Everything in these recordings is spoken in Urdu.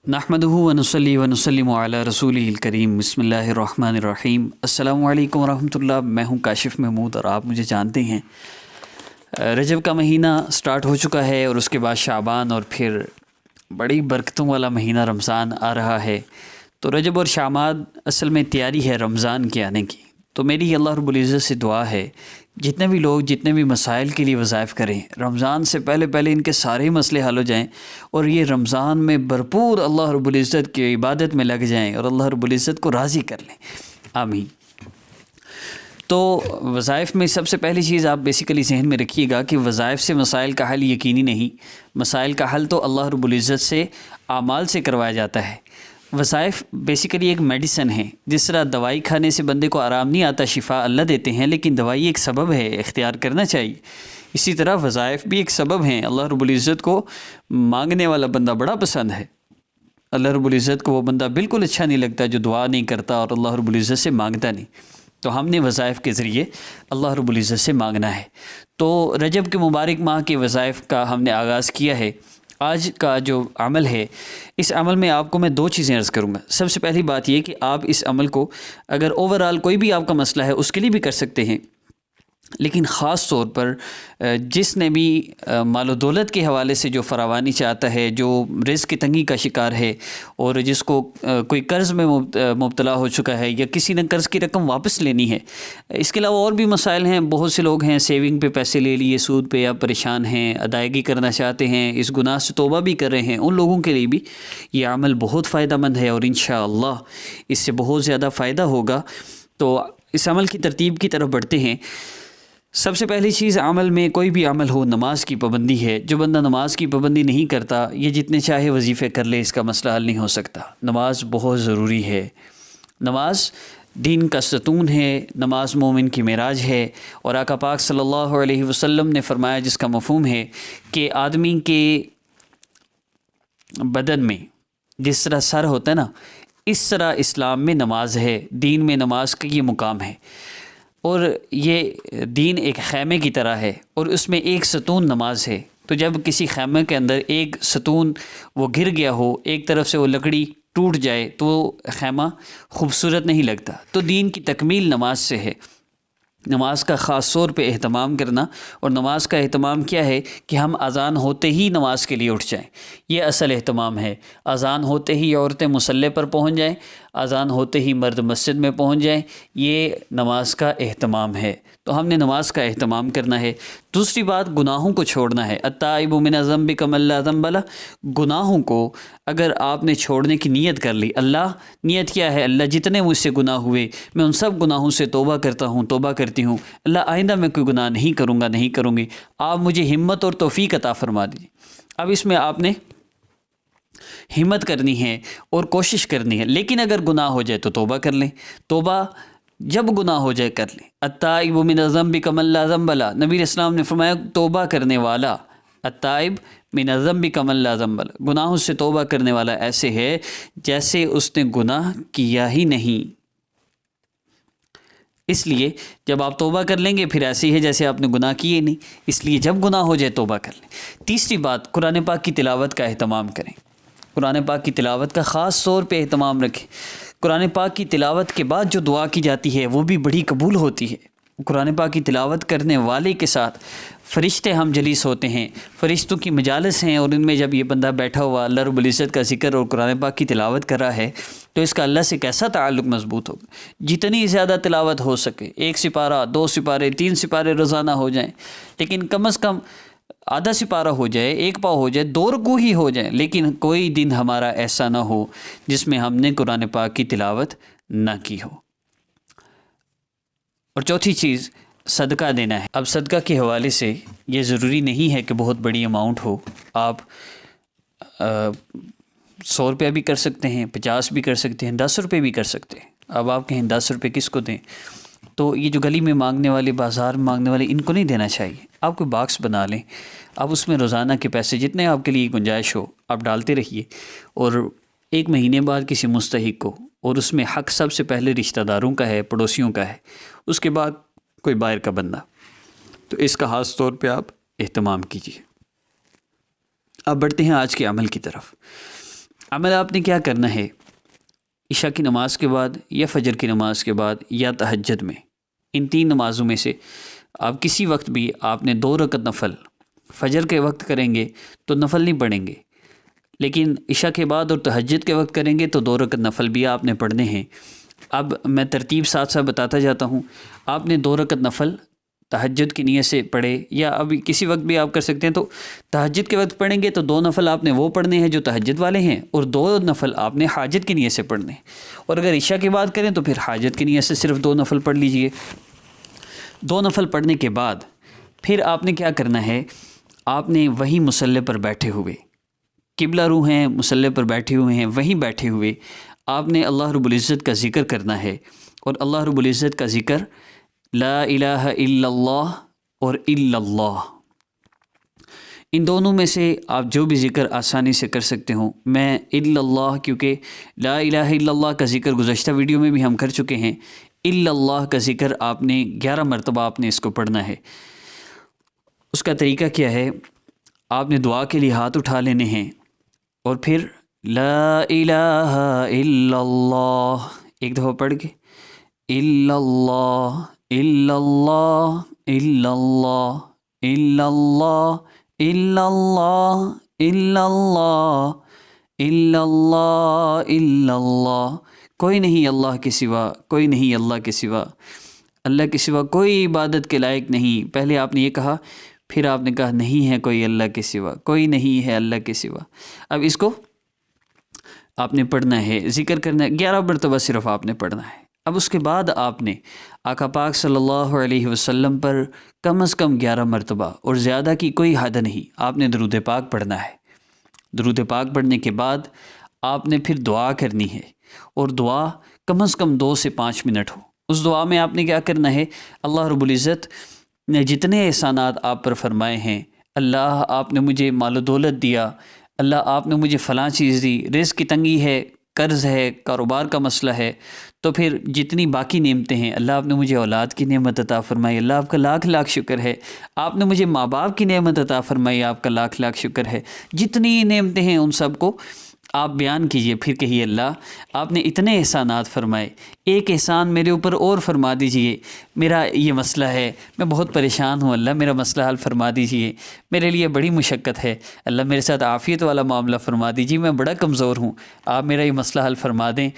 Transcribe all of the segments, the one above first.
نحمدہ ونصلی ونسلم علی رسولہ الکریم بسم اللہ الرحمن الرحیم۔ السلام علیکم ورحمۃ اللہ۔ میں ہوں کاشف محمود اور آپ مجھے جانتے ہیں۔ رجب کا مہینہ سٹارٹ ہو چکا ہے اور اس کے بعد شعبان اور پھر بڑی برکتوں والا مہینہ رمضان آ رہا ہے۔ تو رجب اور شعبان اصل میں تیاری ہے رمضان کے آنے کی۔ تو میری اللہ رب العزت سے دعا ہے جتنے بھی لوگ جتنے بھی مسائل کے لیے وظائف کریں، رمضان سے پہلے پہلے ان کے سارے مسئلے حل ہو جائیں اور یہ رمضان میں بھرپور اللہ رب العزت کی عبادت میں لگ جائیں اور اللہ رب العزت کو راضی کر لیں، آمین۔ تو وظائف میں سب سے پہلی چیز آپ بیسیکلی ذہن میں رکھیے گا کہ وظائف سے مسائل کا حل یقینی نہیں، مسائل کا حل تو اللہ رب العزت سے اعمال سے کروایا جاتا ہے۔ وظائف بیسیکلی ایک میڈیسن ہے، جس طرح دوائی کھانے سے بندے کو آرام نہیں آتا، شفا اللہ دیتے ہیں، لیکن دوائی ایک سبب ہے، اختیار کرنا چاہیے۔ اسی طرح وظائف بھی ایک سبب ہیں۔ اللہ رب العزت کو مانگنے والا بندہ بڑا پسند ہے۔ اللہ رب العزت کو وہ بندہ بالکل اچھا نہیں لگتا جو دعا نہیں کرتا اور اللہ رب العزت سے مانگتا نہیں۔ تو ہم نے وظائف کے ذریعے اللہ رب العزت سے مانگنا ہے۔ تو رجب کے مبارک ماہ کے وظائف کا ہم نے آغاز کیا ہے۔ آج کا جو عمل ہے، اس عمل میں آپ کو میں دو چیزیں عرض کروں گا۔ سب سے پہلی بات یہ کہ آپ اس عمل کو اگر اوورآل کوئی بھی آپ کا مسئلہ ہے اس کے لیے بھی کر سکتے ہیں، لیکن خاص طور پر جس نے بھی مال و دولت کے حوالے سے جو فراوانی چاہتا ہے، جو رزق کی تنگی کا شکار ہے اور جس کو کوئی قرض میں مبتلا ہو چکا ہے یا کسی نے قرض کی رقم واپس لینی ہے، اس کے علاوہ اور بھی مسائل ہیں۔ بہت سے لوگ ہیں سیونگ پہ پیسے لے لیے سود پہ، یا پریشان ہیں، ادائیگی کرنا چاہتے ہیں، اس گناہ سے توبہ بھی کر رہے ہیں، ان لوگوں کے لیے بھی یہ عمل بہت فائدہ مند ہے اور انشاءاللہ اس سے بہت زیادہ فائدہ ہوگا۔ تو اس عمل کی ترتیب کی طرف بڑھتے ہیں۔ سب سے پہلی چیز عمل میں کوئی بھی عمل ہو، نماز کی پابندی ہے۔ جو بندہ نماز کی پابندی نہیں کرتا، یہ جتنے چاہے وظیفے کر لے، اس کا مسئلہ حل نہیں ہو سکتا۔ نماز بہت ضروری ہے۔ نماز دین کا ستون ہے، نماز مومن کی معراج ہے، اور آقا پاک صلی اللہ علیہ وسلم نے فرمایا، جس کا مفہوم ہے کہ آدمی کے بدن میں جس طرح سر ہوتا ہے نا، اس طرح اسلام میں نماز ہے، دین میں نماز کا یہ مقام ہے۔ اور یہ دین ایک خیمے کی طرح ہے اور اس میں ایک ستون نماز ہے۔ تو جب کسی خیمے کے اندر ایک ستون وہ گر گیا ہو، ایک طرف سے وہ لکڑی ٹوٹ جائے تو خیمہ خوبصورت نہیں لگتا۔ تو دین کی تکمیل نماز سے ہے۔ نماز کا خاص طور پہ اہتمام کرنا، اور نماز کا اہتمام کیا ہے کہ ہم اذان ہوتے ہی نماز کے لیے اٹھ جائیں، یہ اصل اہتمام ہے۔ اذان ہوتے ہی عورتیں مصلی پر پہنچ جائیں، اذان ہوتے ہی مرد مسجد میں پہنچ جائیں، یہ نماز کا اہتمام ہے۔ تو ہم نے نماز کا اہتمام کرنا ہے۔ دوسری بات، گناہوں کو چھوڑنا ہے۔ التائب من الذنب کمن لا ذنب لہ۔ گناہوں کو اگر آپ نے چھوڑنے کی نیت کر لی، اللہ نیت کیا ہے، اللہ جتنے مجھ سے گناہ ہوئے میں ان سب گناہوں سے توبہ کرتا ہوں، توبہ کرتی ہوں، اللہ آئندہ میں کوئی گناہ نہیں کروں گا، نہیں کروں گی، آپ مجھے ہمت اور توفیق عطا فرما دیجیے۔ اب اس میں آپ نے ہمت کرنی ہے اور کوشش کرنی ہے، لیکن اگر گناہ ہو جائے تو توبہ کر لیں۔ توبہ جب گناہ ہو جائے کر لیں۔ التائب من الذنب کمن لا ذنب لہ، نبی اسلام نے فرمایا توبہ کرنے والا، التائب من الذنب کمن لا ذنب لہ، گناہوں سے توبہ کرنے والا ایسے ہے جیسے اس نے گناہ کیا ہی نہیں۔ اس لیے جب آپ توبہ کر لیں گے پھر ایسے ہی ہے جیسے آپ نے گناہ کیے نہیں، اس لیے جب گناہ ہو جائے توبہ کر لیں۔ تیسری بات، قرآن پاک کی تلاوت کا اہتمام کریں۔ قرآن پاک کی تلاوت کا خاص طور پہ اہتمام رکھیں۔ قرآن پاک کی تلاوت کے بعد جو دعا کی جاتی ہے وہ بھی بڑی قبول ہوتی ہے۔ قرآن پاک کی تلاوت کرنے والے کے ساتھ فرشتے ہم جلیس ہوتے ہیں، فرشتوں کی مجالس ہیں، اور ان میں جب یہ بندہ بیٹھا ہوا اللہ رب العزت کا ذکر اور قرآن پاک کی تلاوت کر رہا ہے تو اس کا اللہ سے کیسا تعلق مضبوط ہوگا۔ جتنی زیادہ تلاوت ہو سکے، 1 سپارہ 2 سپارے 3 سپارے روزانہ ہو جائیں، لیکن کم از کم آدھا سپارہ ہو جائے، 1 پاؤ ہو جائے، 2 رکوع ہی ہو جائیں، لیکن کوئی دن ہمارا ایسا نہ ہو جس میں ہم نے قرآن پاک کی تلاوت نہ کی ہو۔ اور چوتھی چیز، صدقہ دینا ہے۔ اب صدقہ کے حوالے سے یہ ضروری نہیں ہے کہ بہت بڑی اماؤنٹ ہو، آپ 100 روپیہ بھی کر سکتے ہیں، 50 بھی کر سکتے ہیں، 10 روپے بھی کر سکتے ہیں۔ اب آپ کہیں 10 روپے کس کو دیں، تو یہ جو گلی میں مانگنے والے، بازار میں مانگنے والے، ان کو نہیں دینا چاہیے۔ آپ کوئی باکس بنا لیں، آپ اس میں روزانہ کے پیسے جتنے آپ کے لیے گنجائش ہو آپ ڈالتے رہیے، اور 1 مہینے بعد کسی مستحق کو، اور اس میں حق سب سے پہلے رشتہ داروں کا ہے، پڑوسیوں کا ہے، اس کے بعد کوئی باہر کا بندہ۔ تو اس کا خاص طور پہ آپ اہتمام کیجیے۔ اب بڑھتے ہیں آج کے عمل کی طرف۔ عمل آپ نے کیا کرنا ہے، عشاء کی نماز کے بعد یا فجر کی نماز کے بعد یا تہجد میں، ان 3 نمازوں میں سے آپ کسی وقت بھی آپ نے 2 رکعت نفل فجر کے وقت کریں گے تو نفل نہیں پڑھیں گے، لیکن عشاء کے بعد اور تہجد کے وقت کریں گے تو 2 رکعت نفل بھی آپ نے پڑھنے ہیں۔ اب میں ترتیب ساتھ ساتھ بتاتا جاتا ہوں۔ آپ نے 2 رکعت نفل تہجد کی نیت سے پڑھے، یا ابھی کسی وقت بھی آپ کر سکتے ہیں، تو تہجد کے وقت پڑھیں گے تو 2 نفل آپ نے وہ پڑھنے ہیں جو تہجد والے ہیں، اور 2 نفل آپ نے حاجت کی نیت سے پڑھنے ہیں۔ اور اگر عشاء کے بعد کریں تو پھر حاجت کی نیت سے صرف 2 نفل پڑھ لیجئے۔ 2 نفل پڑھنے کے بعد پھر آپ نے کیا کرنا ہے، آپ نے وہی مصلی پر بیٹھے ہوئے، قبلہ رو ہیں، مصلی پر بیٹھے ہوئے ہیں، وہیں بیٹھے ہوئے آپ نے اللہ رب العزت کا ذکر کرنا ہے۔ اور اللہ رب العزت کا ذکر لا الہ الا اللہ اور الا اللہ، ان دونوں میں سے آپ جو بھی ذکر آسانی سے کر سکتے ہوں۔ میں الا اللہ، کیونکہ لا الہ الا اللہ کا ذکر گزشتہ ویڈیو میں بھی ہم کر چکے ہیں، الا اللہ کا ذکر آپ نے 11 مرتبہ آپ نے اس کو پڑھنا ہے۔ اس کا طریقہ کیا ہے، آپ نے دعا کے لیے ہاتھ اٹھا لینے ہیں اور پھر لا الہ الا اللہ ایک دفعہ پڑھ کے الا اللہ الا اللہ الا اللہ الا اللہ الا اللہ الا اللہ الا اللہ الا اللہ، کوئی نہیں اللہ کے سوا، کوئی نہیں اللہ کے سوا، اللہ کے سوا کوئی عبادت کے لائق نہیں۔ پہلے آپ نے یہ کہا، پھر آپ نے کہا نہیں ہے کوئی اللہ کے سوا، کوئی نہیں ہے اللہ کے سوا۔ اب اس کو آپ نے پڑھنا ہے، ذکر کرنا ہے، 11 مرتبہ صرف آپ نے پڑھنا ہے۔ اب اس کے بعد آپ نے آقا پاک صلی اللہ علیہ وسلم پر کم از کم 11 مرتبہ، اور زیادہ کی کوئی حد نہیں، آپ نے درود پاک پڑھنا ہے۔ درود پاک پڑھنے کے بعد آپ نے پھر دعا کرنی ہے، اور دعا کم از کم 2 سے 5 منٹ ہو۔ اس دعا میں آپ نے کیا کرنا ہے، اللہ رب العزت نے جتنے احسانات آپ پر فرمائے ہیں، اللہ آپ نے مجھے مال و دولت دیا، اللہ آپ نے مجھے فلاں چیز دی، رزق کی تنگی ہے، قرض ہے، کاروبار کا مسئلہ ہے، تو پھر جتنی باقی نعمتیں ہیں، اللہ آپ نے مجھے اولاد کی نعمت عطا فرمائی، اللہ آپ کا لاکھ لاکھ شکر ہے، آپ نے مجھے ماں باپ کی نعمت عطا فرمائی، آپ کا لاکھ لاکھ شکر ہے۔ جتنی نعمتیں ہیں ان سب کو آپ بیان کیجئے، پھر کہیے اللہ آپ نے اتنے احسانات فرمائے، ایک احسان میرے اوپر اور فرما دیجئے، میرا یہ مسئلہ ہے، میں بہت پریشان ہوں، اللہ میرا مسئلہ حل فرما دیجئے، میرے لیے بڑی مشقت ہے، اللہ میرے ساتھ عافیت والا معاملہ فرما دیجئے، میں بڑا کمزور ہوں، آپ میرا یہ مسئلہ حل فرما دیں،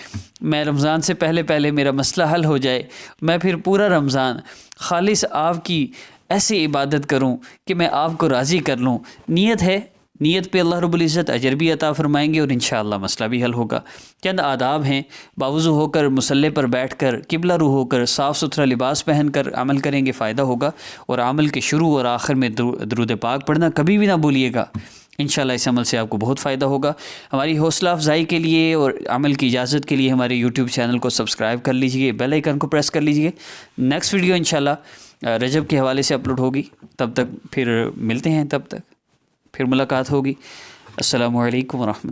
میں رمضان سے پہلے میرا مسئلہ حل ہو جائے، میں پھر پورا رمضان خالص آپ کی ایسی عبادت کروں کہ میں آپ کو راضی کر لوں۔ نیت ہے، نیت پہ اللہ رب العزت اجر بھی عطا فرمائیں گے اور انشاءاللہ مسئلہ بھی حل ہوگا۔ چند آداب ہیں، باوضو ہو کر مصلی پر بیٹھ کر قبلہ رو ہو کر صاف ستھرا لباس پہن کر عمل کریں گے، فائدہ ہوگا، اور عمل کے شروع اور آخر میں درود پاک پڑھنا کبھی بھی نہ بھولیے گا، انشاءاللہ اس عمل سے آپ کو بہت فائدہ ہوگا۔ ہماری حوصلہ افزائی کے لیے اور عمل کی اجازت کے لیے ہمارے یوٹیوب چینل کو سبسکرائب کر لیجئے، بیل آئیکن کو پریس کر لیجئے۔ نیکسٹ ویڈیو انشاءاللہ رجب کے حوالے سے اپلوڈ ہوگی، تب تک پھر ملتے ہیں، تب تک پھر ملاقات ہوگی۔ السلام علیکم ورحمۃ اللہ۔